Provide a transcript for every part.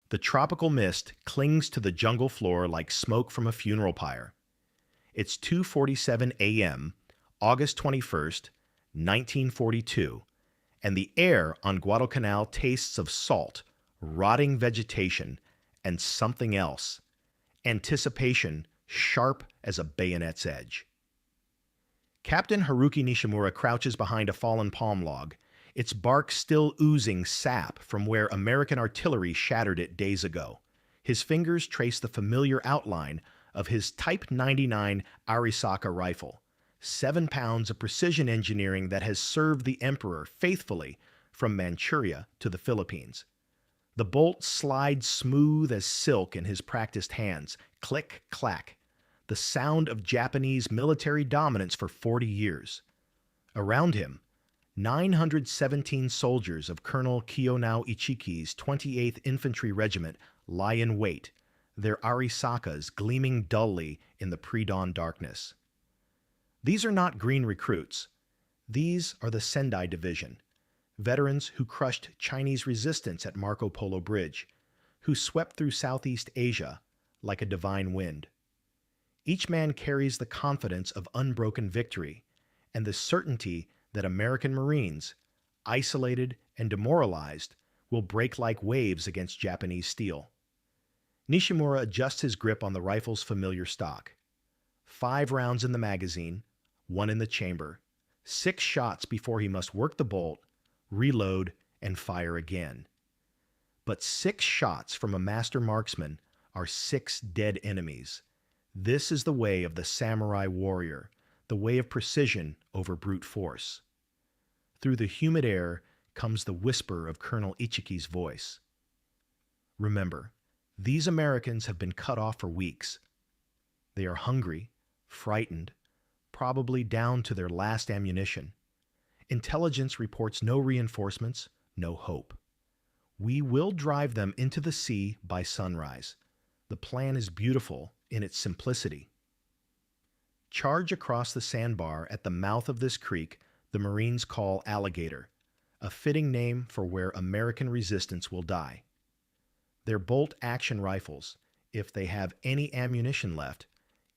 The tropical mist clings to the jungle floor like smoke from a funeral pyre. It's 2:47 a.m., August 21st, 1942, and the air on Guadalcanal tastes of salt, rotting vegetation, and something else. Anticipation sharp as a bayonet's edge. Captain Haruki Nishimura crouches behind a fallen palm log, its bark still oozing sap from where American artillery shattered it days ago. His fingers trace the familiar outline of his Type 99 Arisaka rifle, 7 pounds of precision engineering that has served the Emperor faithfully from Manchuria to the Philippines. The bolt slides smooth as silk in his practiced hands, click, clack, the sound of Japanese military dominance for 40 years. Around him, 917 soldiers of Colonel Kiyonao Ichiki's 28th Infantry Regiment lie in wait, their Arisakas gleaming dully in the pre-dawn darkness. These are not green recruits. These are the Sendai Division, veterans who crushed Chinese resistance at Marco Polo Bridge, who swept through Southeast Asia like a divine wind. Each man carries the confidence of unbroken victory and the certainty that American Marines, isolated and demoralized, will break like waves against Japanese steel. Nishimura adjusts his grip on the rifle's familiar stock. 5 rounds in the magazine, 1 in the chamber, 6 shots before he must work the bolt, reload, and fire again. But 6 shots from a master marksman are 6 dead enemies. This is the way of the samurai warrior, the way of precision over brute force. Through the humid air comes the whisper of Colonel Ichiki's voice. Remember, these Americans have been cut off for weeks. They are hungry, frightened, probably down to their last ammunition. Intelligence reports no reinforcements, no hope. We will drive them into the sea by sunrise. The plan is beautiful in its simplicity. Charge across the sandbar at the mouth of this creek the Marines call Alligator, a fitting name for where American resistance will die. Their bolt-action rifles, if they have any ammunition left,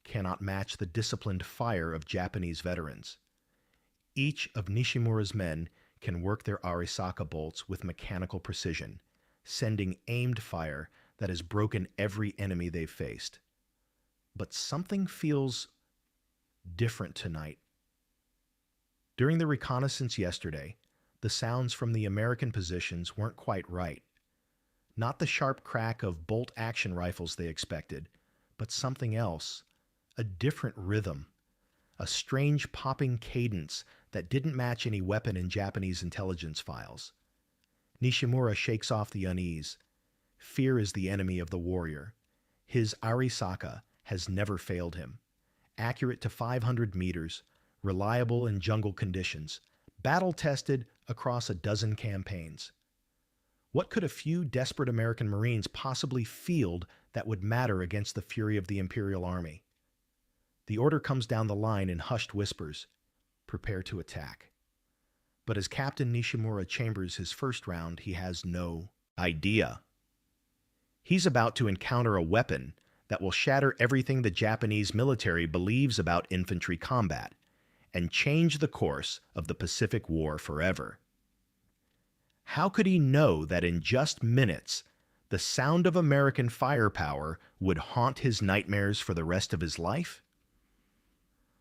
cannot match the disciplined fire of Japanese veterans. Each of Nishimura's men can work their Arisaka bolts with mechanical precision, sending aimed fire that has broken every enemy they've faced. But something feels different tonight. During the reconnaissance yesterday, the sounds from the American positions weren't quite right. Not the sharp crack of bolt-action rifles they expected, but something else, a different rhythm, a strange popping cadence that didn't match any weapon in Japanese intelligence files. Nishimura shakes off the unease. Fear is the enemy of the warrior. His Arisaka has never failed him. Accurate to 500 meters, reliable in jungle conditions, battle-tested across a dozen campaigns. What could a few desperate American Marines possibly field that would matter against the fury of the Imperial Army? The order comes down the line in hushed whispers. Prepare to attack. But as Captain Nishimura chambers his first round, he has no idea. He's about to encounter a weapon that will shatter everything the Japanese military believes about infantry combat and change the course of the Pacific War forever. How could he know that in just minutes, the sound of American firepower would haunt his nightmares for the rest of his life?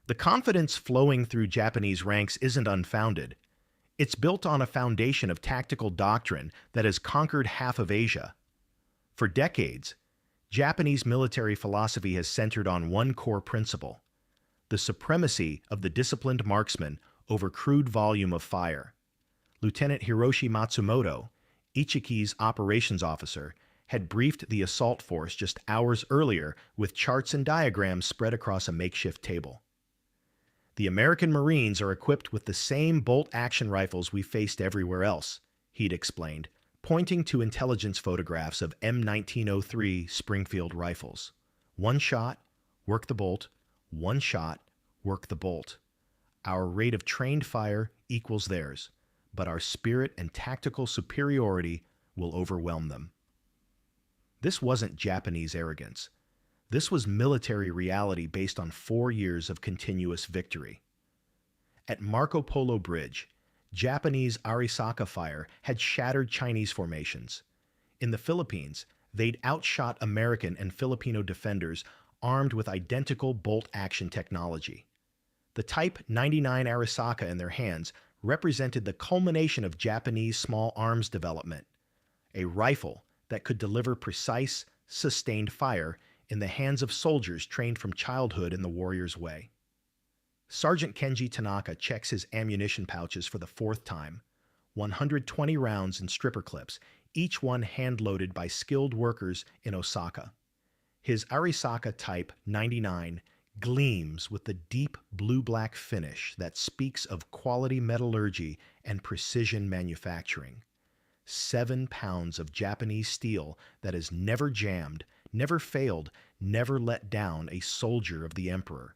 The confidence flowing through Japanese ranks isn't unfounded. It's built on a foundation of tactical doctrine that has conquered half of Asia. For decades, Japanese military philosophy has centered on one core principle: the supremacy of the disciplined marksman over crude volume of fire. Lieutenant Hiroshi Matsumoto, Ichiki's operations officer, had briefed the assault force just hours earlier with charts and diagrams spread across a makeshift table. The American Marines are equipped with the same bolt-action rifles we faced everywhere else, he'd explained, pointing to intelligence photographs of M1903 Springfield rifles. 1 shot, work the bolt. 1 shot, work the bolt. Our rate of trained fire equals theirs, but our spirit and tactical superiority will overwhelm them. This wasn't Japanese arrogance. This was military reality based on 4 years of continuous victory. At Marco Polo Bridge, Japanese Arisaka fire had shattered Chinese formations. In the Philippines, they'd outshot American and Filipino defenders armed with identical bolt-action technology. The Type 99 Arisaka in their hands represented the culmination of Japanese small arms development, a rifle that could deliver precise, sustained fire in the hands of soldiers trained from childhood in the warrior's way. Sergeant Kenji Tanaka checks his ammunition pouches for the 4th time. 120 rounds in stripper clips, each one hand-loaded by skilled workers in Osaka. His Arisaka Type 99 gleams with the deep blue-black finish that speaks of quality metallurgy and precision manufacturing. 7 pounds of Japanese steel that has never jammed, never failed, never let down a soldier of the Emperor.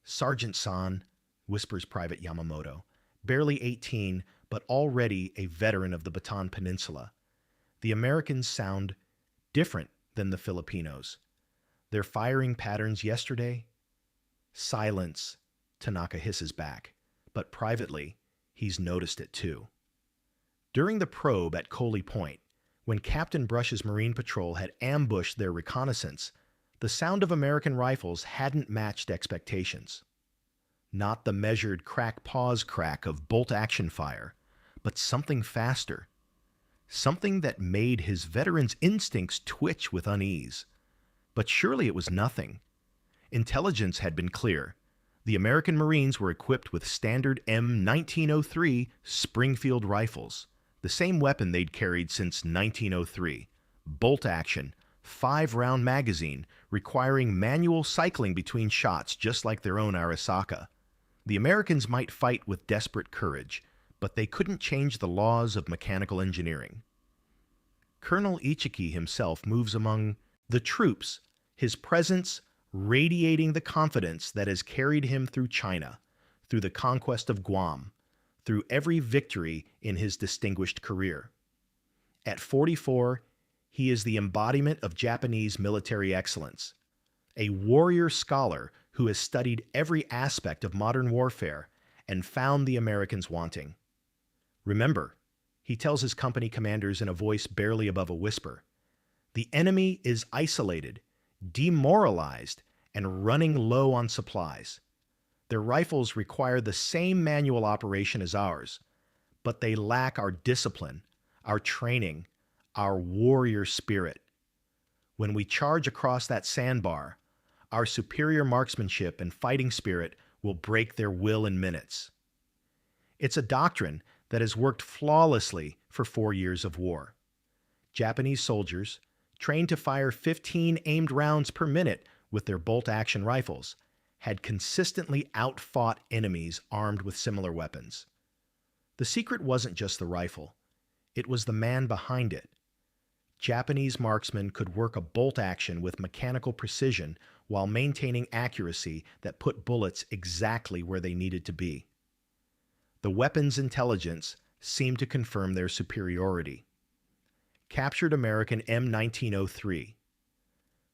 "Sergeant San," whispers Private Yamamoto, barely 18, but already a veteran of the Bataan Peninsula. The Americans sound different than the Filipinos. Their firing patterns yesterday? Silence, Tanaka hisses back, but privately, he's noticed it too. During the probe at Coley Point, when Captain Brush's Marine Patrol had ambushed their reconnaissance, the sound of American rifles hadn't matched expectations. Not the measured crack-pause crack of bolt-action fire, but something faster. Something that made his veteran's instincts twitch with unease. But surely it was nothing. Intelligence had been clear. The American Marines were equipped with standard M1903 Springfield rifles, the same weapon they'd carried since 1903. Bolt action, 5-round magazine, requiring manual cycling between shots just like their own Arisaka. The Americans might fight with desperate courage, but they couldn't change the laws of mechanical engineering. Colonel Ichiki himself moves among the troops, his presence radiating the confidence that has carried him through China, through the conquest of Guam, through every victory in his distinguished career. At 44, he is the embodiment of Japanese military excellence, a warrior scholar who has studied every aspect of modern warfare and found the Americans wanting. Remember, he tells his company commanders in a voice barely above a whisper, the enemy is isolated, demoralized, and running low on supplies. Their rifles require the same manual operation as ours, but they lack our discipline, our training, our warrior spirit. When we charge across that sandbar, our superior marksmanship and fighting spirit will break their will in minutes. It's a doctrine that has worked flawlessly for 4 years of war. Japanese soldiers, trained to fire 15 aimed rounds per minute with their bolt-action rifles, had consistently outfought enemies armed with similar weapons. The secret wasn't just the rifle. It was the man behind it. Japanese marksmen could work a bolt action with mechanical precision while maintaining accuracy that put bullets exactly where they needed to be. The weapon's intelligence seemed to confirm their superiority. Captured American M1903.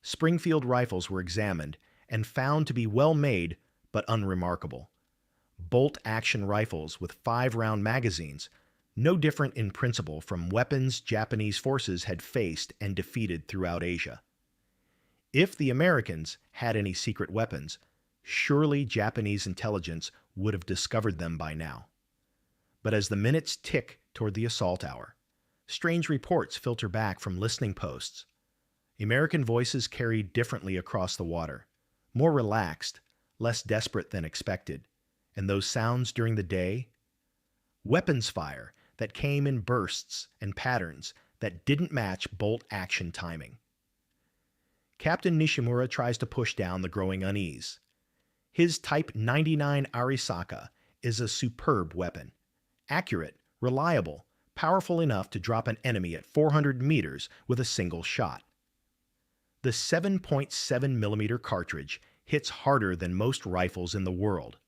Springfield rifles were examined and found to be well made but unremarkable. Bolt-action rifles with 5-round magazines, no different in principle from weapons Japanese forces had faced and defeated throughout Asia. If the Americans had any secret weapons, surely Japanese intelligence would have discovered them by now. But as the minutes tick toward the assault hour, strange reports filter back from listening posts. American voices carried differently across the water, more relaxed, less desperate than expected. And those sounds during the day? Weapons fire that came in bursts and patterns that didn't match bolt-action timing. Captain Nishimura tries to push down the growing unease. His Type 99 Arisaka is a superb weapon. Accurate, reliable, powerful enough to drop an enemy at 400 meters with a single shot. The 7.7mm cartridge hits harder than most rifles in the world.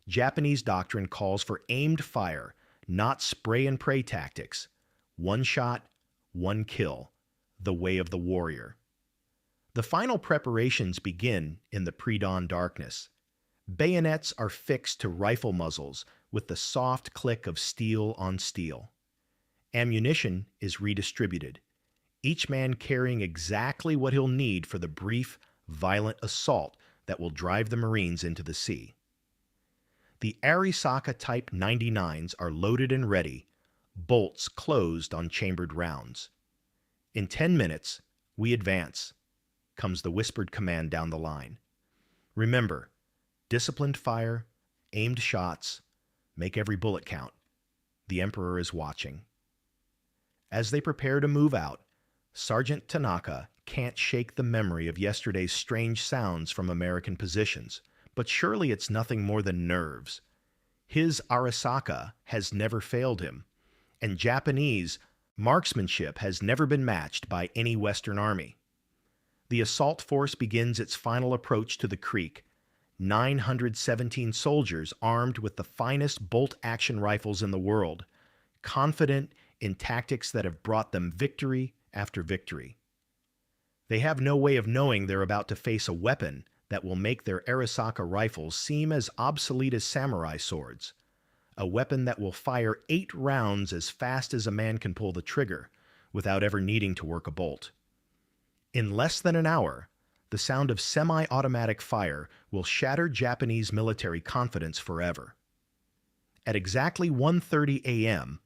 Japanese doctrine calls for aimed fire, not spray-and-pray tactics. One shot, one kill. the way of the warrior. The final preparations begin in the pre-dawn darkness. Bayonets are fixed to rifle muzzles with the soft click of steel on steel. Ammunition is redistributed, each man carrying exactly what he'll need for the brief, violent assault that will drive the Marines into the sea. The Arisaka Type 99s are loaded and ready, bolts closed on chambered rounds. In 10 minutes, we advance, comes the whispered command down the line. Remember, disciplined fire, aimed shots, make every bullet count. The Emperor is watching. As they prepare to move out, Sergeant Tanaka can't shake the memory of yesterday's strange sounds from American positions, but surely it's nothing more than nerves. His Arisaka has never failed him, and Japanese marksmanship has never been matched by any Western army. The assault force begins its final approach to the creek, 917 soldiers armed with the finest bolt-action rifles in the world, confident in tactics that have brought them victory after victory. They have no way of knowing they're about to face a weapon that will make their Arisaka rifles seem as obsolete as samurai swords, a weapon that will fire 8 rounds as fast as a man can pull the trigger without ever needing to work a bolt. In less than an hour, the sound of semi-automatic fire will shatter Japanese military confidence forever. At exactly 1:30 a.m.,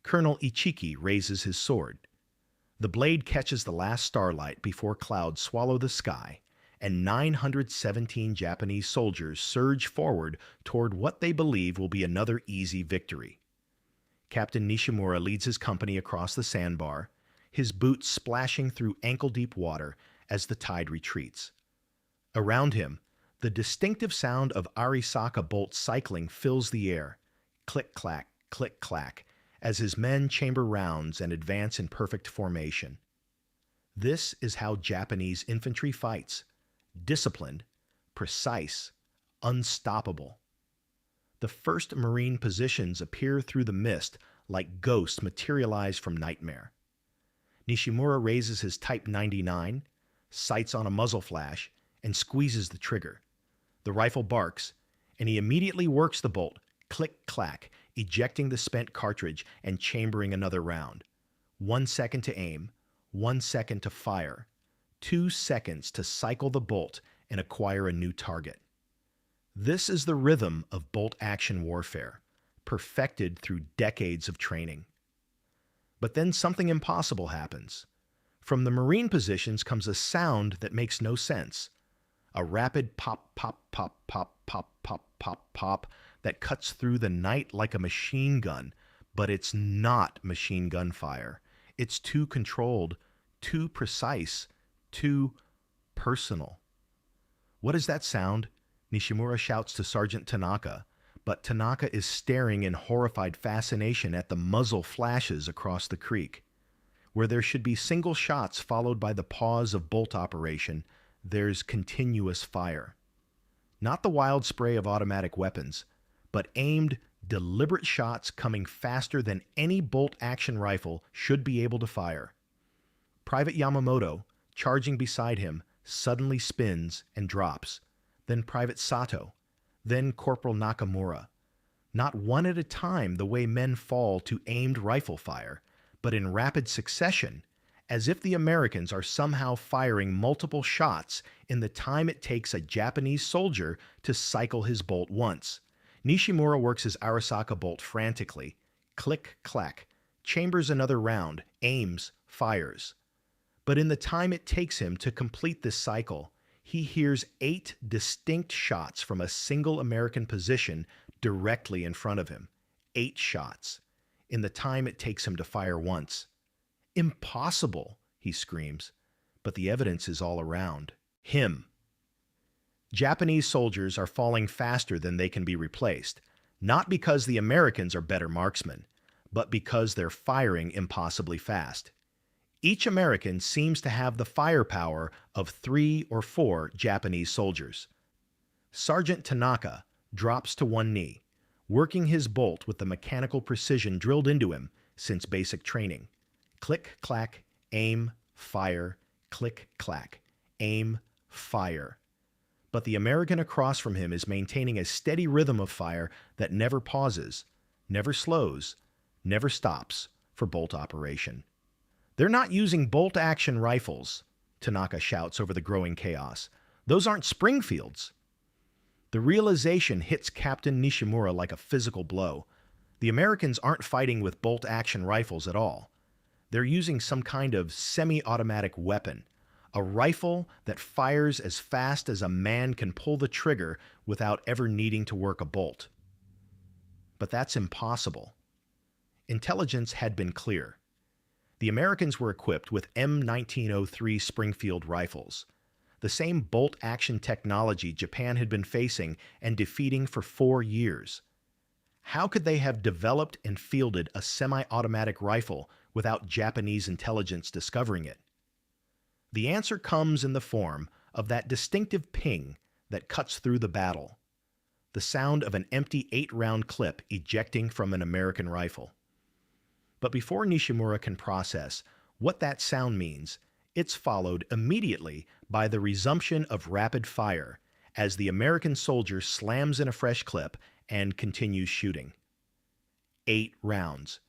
Colonel Ichiki raises his sword. The blade catches the last starlight before clouds swallow the sky, and 917 Japanese soldiers surge forward toward what they believe will be another easy victory. Captain Nishimura leads his company across the sandbar, his boots splashing through ankle-deep water as the tide retreats. Around him, the distinctive sound of Arisaka bolt cycling fills the air, click-clack, as his men chamber rounds and advance in perfect formation. This is how Japanese infantry fights: disciplined, precise, unstoppable. The first Marine positions appear through the mist like ghosts materialized from nightmare. Nishimura raises his Type 99, sights on a muzzle flash, and squeezes the trigger. The rifle barks, and he immediately works the bolt, click-clack, ejecting the spent cartridge and chambering another round. 1 second to aim, 1 second to fire, 2 seconds to cycle the bolt and acquire a new target. This is the rhythm of bolt-action warfare, perfected through decades of training. But then something impossible happens. From the Marine positions comes a sound that makes no sense. A rapid pop, pop, pop, pop, pop, pop, pop, pop that cuts through the night like a machine gun, but it's not machine gun fire. It's too controlled, too precise, too personal. What is that sound? Nishimura shouts to Sergeant Tanaka, but Tanaka is staring in horrified fascination at the muzzle flashes across the creek. Where there should be single shots followed by the pause of bolt operation, there's continuous fire. Not the wild spray of automatic weapons, but aimed, deliberate shots coming faster than any bolt-action rifle should be able to fire. Private Yamamoto, charging beside him, suddenly spins and drops. Then Private Sato, then Corporal Nakamura. Not one at a time the way men fall to aimed rifle fire, but in rapid succession, as if the Americans are somehow firing multiple shots in the time it takes a Japanese soldier to cycle his bolt once. Nishimura works his Arisaka bolt frantically, click-clack, chambers another round, aims, fires. But in the time it takes him to complete this cycle, he hears 8 distinct shots from a single American position directly in front of him. 8 shots, in the time it takes him to fire once. Impossible, he screams, but the evidence is all around him. Japanese soldiers are falling faster than they can be replaced, not because the Americans are better marksmen, but because they're firing impossibly fast. Each American seems to have the firepower of 3 or 4 Japanese soldiers. Sergeant Tanaka drops to one knee, working his bolt with the mechanical precision drilled into him since basic training. Click, clack, aim, fire, click, clack, aim, fire. But the American across from him is maintaining a steady rhythm of fire that never pauses, never slows, never stops for bolt operation. They're not using bolt-action rifles, Tanaka shouts over the growing chaos. Those aren't Springfields. The realization hits Captain Nishimura like a physical blow. The Americans aren't fighting with bolt-action rifles at all. They're using some kind of semi-automatic weapon, a rifle that fires as fast as a man can pull the trigger without ever needing to work a bolt. But that's impossible. Intelligence had been clear. The Americans were equipped with M1903 Springfield rifles, the same bolt-action technology Japan had been facing and defeating for 4 years. How could they have developed and fielded a semi-automatic rifle without Japanese intelligence discovering it? The answer comes in the form of that distinctive ping that cuts through the battle, the sound of an empty 8-round clip ejecting from an American rifle. But before Nishimura can process what that sound means, it's followed immediately by the resumption of rapid fire as the American soldier slams in a fresh clip and continues shooting. 8 rounds.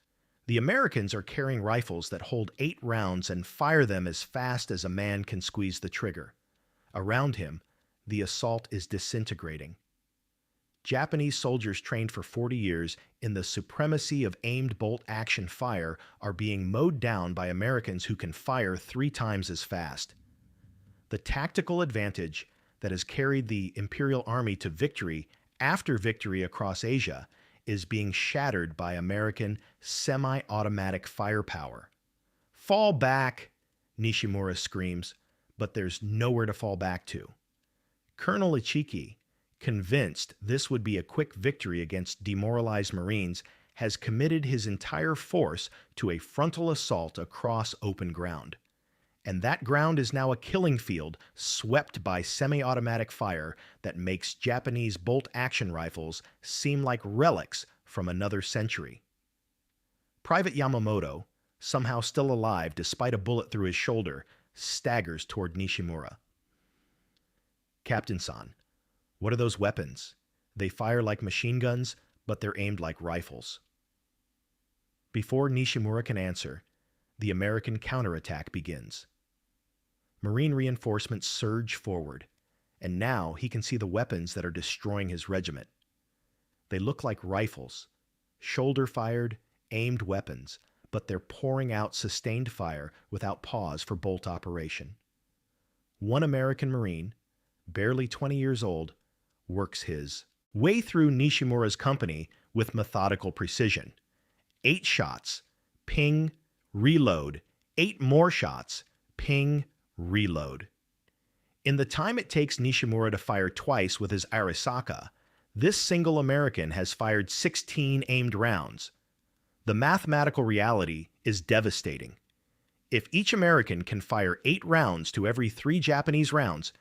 The Americans are carrying rifles that hold 8 rounds and fire them as fast as a man can squeeze the trigger. Around him, the assault is disintegrating. Japanese soldiers trained for 40 years in the supremacy of aimed bolt-action fire are being mowed down by Americans who can fire 3 times as fast. The tactical advantage that has carried the Imperial Army to victory after victory across Asia is being shattered by American semi-automatic firepower. Fall back, Nishimura screams, but there's nowhere to fall back to. Colonel Ichiki, convinced this would be a quick victory against demoralized Marines, has committed his entire force to a frontal assault across open ground. And that ground is now a killing field swept by semi-automatic fire that makes Japanese bolt-action rifles seem like relics from another century. Private Yamamoto, somehow still alive despite a bullet through his shoulder, staggers toward Nishimura. Captain-san, what are those weapons? They fire like machine guns, but they're aimed like rifles. Before Nishimura can answer, the American counterattack begins. Marine reinforcements surge forward, and now he can see the weapons that are destroying his regiment. They look like rifles, shoulder-fired, aimed weapons, but they're pouring out sustained fire without pause for bolt operation. One American Marine, barely 20 years old, works his way through Nishimura's company with methodical precision. 8 shots, ping, reload, 8 more shots, ping, reload. In the time it takes Nishimura to fire twice with his Arisaka, this single American has fired 16 aimed rounds. The mathematical reality is devastating. If each American can fire 8 rounds to every 3 Japanese rounds,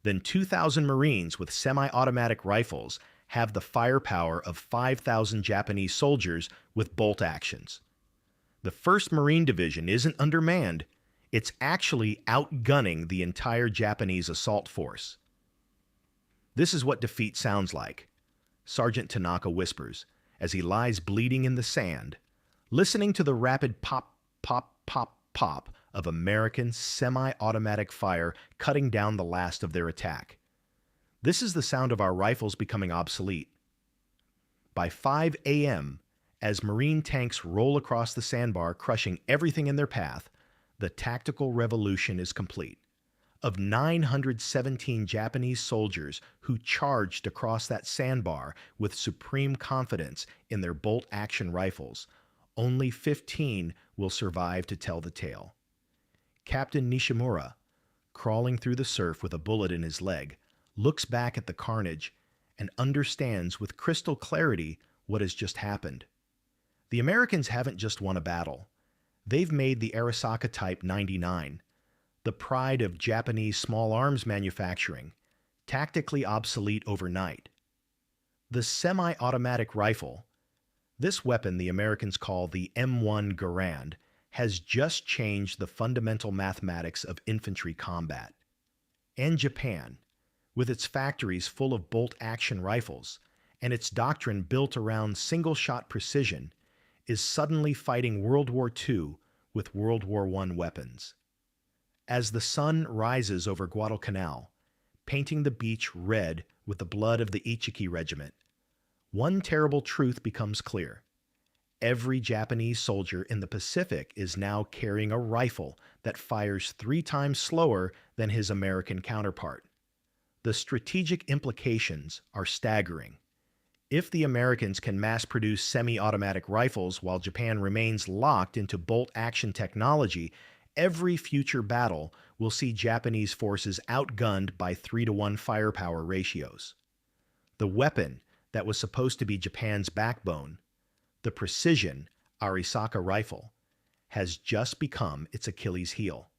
then 2,000 Marines with semi-automatic rifles have the firepower of 5,000 Japanese soldiers with bolt actions. The 1st Marine Division isn't undermanned, it's actually outgunning the entire Japanese assault force. This is what defeat sounds like, Sergeant Tanaka whispers as he lies bleeding in the sand, listening to the rapid pop, pop, pop, pop of American semi-automatic fire cutting down the last of their attack. This is the sound of our rifles becoming obsolete. By 5 a.m., as Marine tanks roll across the sandbar, crushing everything in their path, the tactical revolution is complete. Of 917 Japanese soldiers who charged across that sandbar with supreme confidence in their bolt-action rifles, only 15 will survive to tell the tale. Captain Nishimura, crawling through the surf with a bullet in his leg, looks back at the carnage and understands with crystal clarity what has just happened. The Americans haven't just won a battle. They've made the Arisaka Type 99, the pride of Japanese small arms manufacturing, tactically obsolete overnight. The semi-automatic rifle, this weapon the Americans call the M1 Garand, has just changed the fundamental mathematics of infantry combat. And Japan, with its factories full of bolt-action rifles and its doctrine built around single-shot precision, is suddenly fighting World War II with World War I weapons. As the sun rises over Guadalcanal, painting the beach red with the blood of the Infantry Regiment, one terrible truth becomes clear. Every Japanese soldier in the Pacific is now carrying a rifle that fires 3 times slower than his American counterpart. The strategic implications are staggering. If the Americans can mass-produce semi-automatic rifles while Japan remains locked into bolt-action technology, every future battle will see Japanese forces outgunned by 3-to-1 firepower ratios. The weapon that was supposed to be Japan's backbone, the precision Arisaka rifle, has just become its Achilles heel.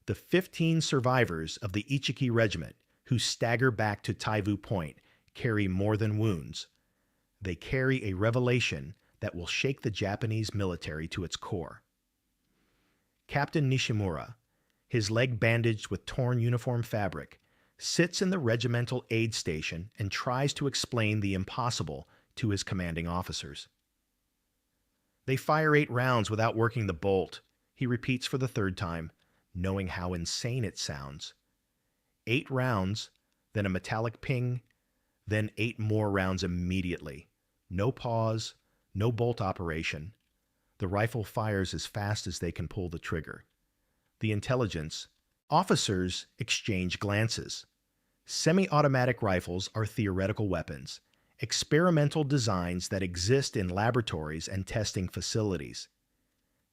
The 15 survivors of the Infantry Regiment who stagger back to Taivu Point carry more than wounds. They carry a revelation that will shake the Japanese military to its core. Captain Nishimura, his leg bandaged with torn uniform fabric, sits in the regimental aid station and tries to explain the impossible to his commanding officers. They fire 8 rounds without working the bolt, he repeats for the 3rd time, knowing how insane it sounds. 8 rounds, then a metallic ping, then 8 more rounds immediately. No pause, no bolt operation. The rifle fires as fast as they can pull the trigger. The intelligence. Officers exchange glances. Semi-automatic rifles are theoretical weapons, experimental designs that exist in laboratories and testing facilities.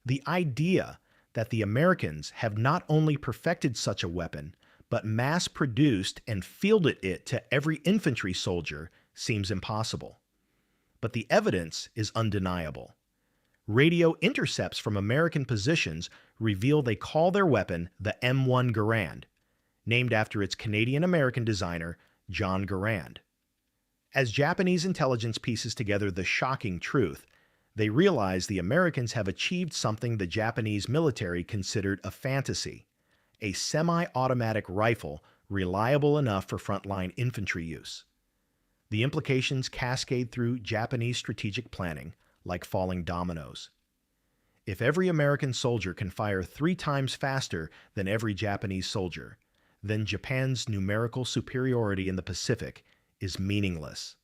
The idea that the Americans have not only perfected such a weapon, but mass-produced and fielded it to every infantry soldier seems impossible. But the evidence is undeniable. Radio intercepts from American positions reveal they call their weapon the M1 Garand, named after its Canadian-American designer, John Garand. As Japanese intelligence pieces together the shocking truth, they realize the Americans have achieved something the Japanese military considered a fantasy: a semi-automatic rifle reliable enough for frontline infantry use. The implications cascade through Japanese strategic planning like falling dominoes. If every American soldier can fire 3 times faster than every Japanese soldier, then Japan's numerical superiority in the Pacific is meaningless.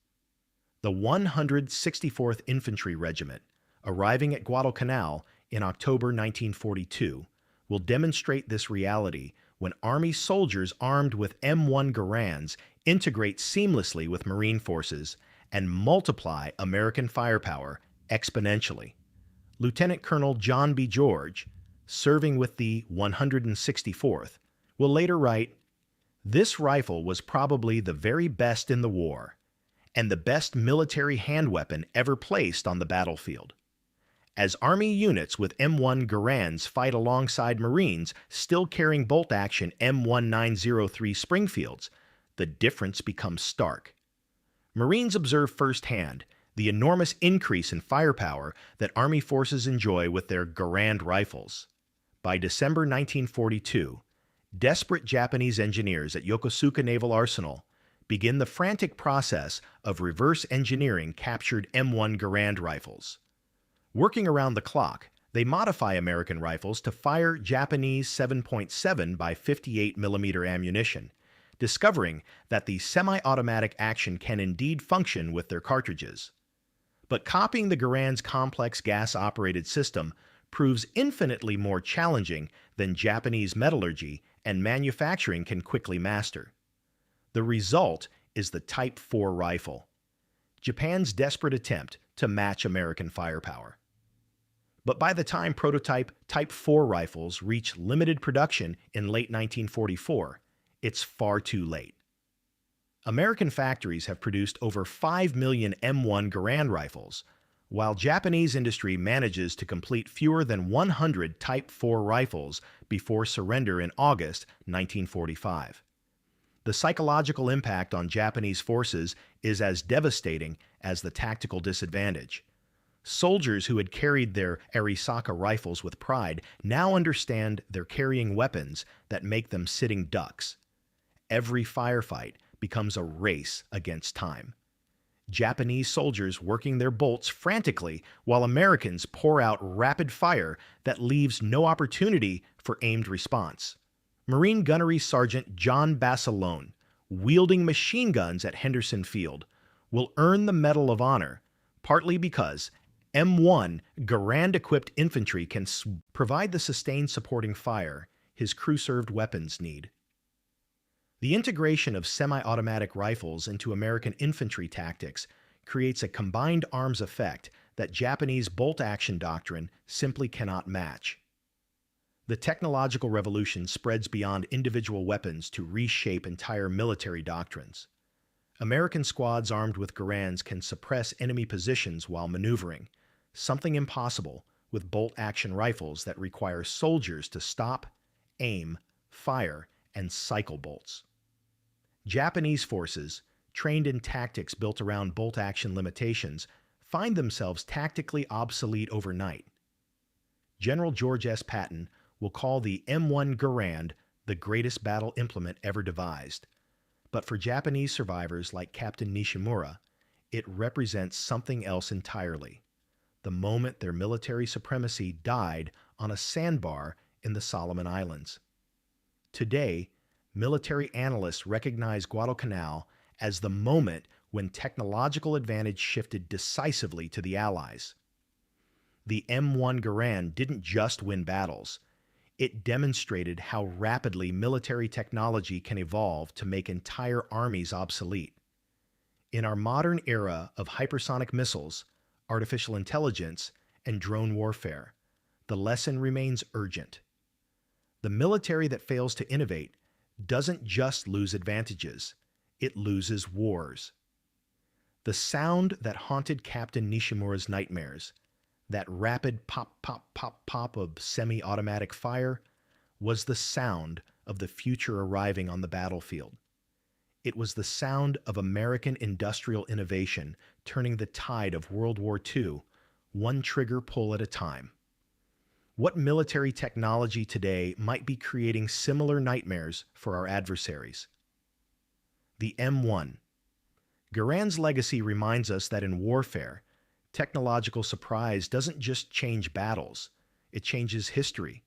The 164th Infantry Regiment, arriving at Guadalcanal in October 1942, will demonstrate this reality when Army soldiers armed with M1 Garands integrate seamlessly with Marine forces and multiply American firepower exponentially. Lieutenant Colonel John B. George, serving with the 164th, will later write, "This rifle was probably the very best in the war, and the best military hand weapon ever placed on the battlefield. As Army units with M1 Garands fight alongside Marines still carrying bolt-action M1903 Springfields, the difference becomes stark. Marines observe firsthand the enormous increase in firepower that Army forces enjoy with their Garand rifles. By December 1942, desperate Japanese engineers at Yokosuka Naval Arsenal begin the frantic process of reverse engineering captured M1 Garand rifles. Working around the clock, they modify American rifles to fire Japanese 7.7 by 58 mm ammunition, discovering that the semi-automatic action can indeed function with their cartridges. But copying the Garand's complex gas-operated system proves infinitely more challenging than Japanese metallurgy and manufacturing can quickly master. The result is the Type 4 rifle, Japan's desperate attempt to match American firepower. But by the time prototype Type 4 rifles reach limited production in late 1944, it's far too late. American factories have produced over 5 million M1 Garand rifles, while Japanese industry manages to complete fewer than 100 Type 4 rifles before surrender in August 1945. The psychological impact on Japanese forces is as devastating as the tactical disadvantage. Soldiers who had carried their Arisaka rifles with pride now understand they're carrying weapons that make them sitting ducks. Every firefight becomes a race against time. Japanese soldiers working their bolts frantically while Americans pour out rapid fire that leaves no opportunity for aimed response. Marine Gunnery Sergeant John Basilone, wielding machine guns at Henderson Field, will earn the Medal of Honor, partly because M1 Garand-equipped infantry can provide the sustained supporting fire his crew-served weapons need. The integration of semi-automatic rifles into American infantry tactics creates a combined arms effect that Japanese bolt-action doctrine simply cannot match. The technological revolution spreads beyond individual weapons to reshape entire military doctrines. American squads armed with Garands can suppress enemy positions while maneuvering, something impossible with bolt-action rifles that require soldiers to stop, aim, fire, and cycle bolts. Japanese forces, trained in tactics built around bolt-action limitations, find themselves tactically obsolete overnight. General George S. Patton will call the M1 Garand the greatest battle implement ever devised. But for Japanese survivors like Captain Nishimura, it represents something else entirely. The moment their military supremacy died on a sandbar in the Solomon Islands. Today, military analysts recognize Guadalcanal as the moment when technological advantage shifted decisively to the Allies. The M1 Garand didn't just win battles. It demonstrated how rapidly military technology can evolve to make entire armies obsolete. In our modern era of hypersonic missiles, artificial intelligence, and drone warfare, the lesson remains urgent. The military that fails to innovate doesn't just lose advantages, it loses wars. The sound that haunted Captain Nishimura's nightmares, that rapid pop, pop, pop, pop of semi-automatic fire, was the sound of the future arriving on the battlefield. It was the sound of American industrial innovation turning the tide of World War II, one trigger pull at a time. What military technology today might be creating similar nightmares for our adversaries? The M1. Garand's legacy reminds us that in warfare, technological surprise doesn't just change battles, it changes history.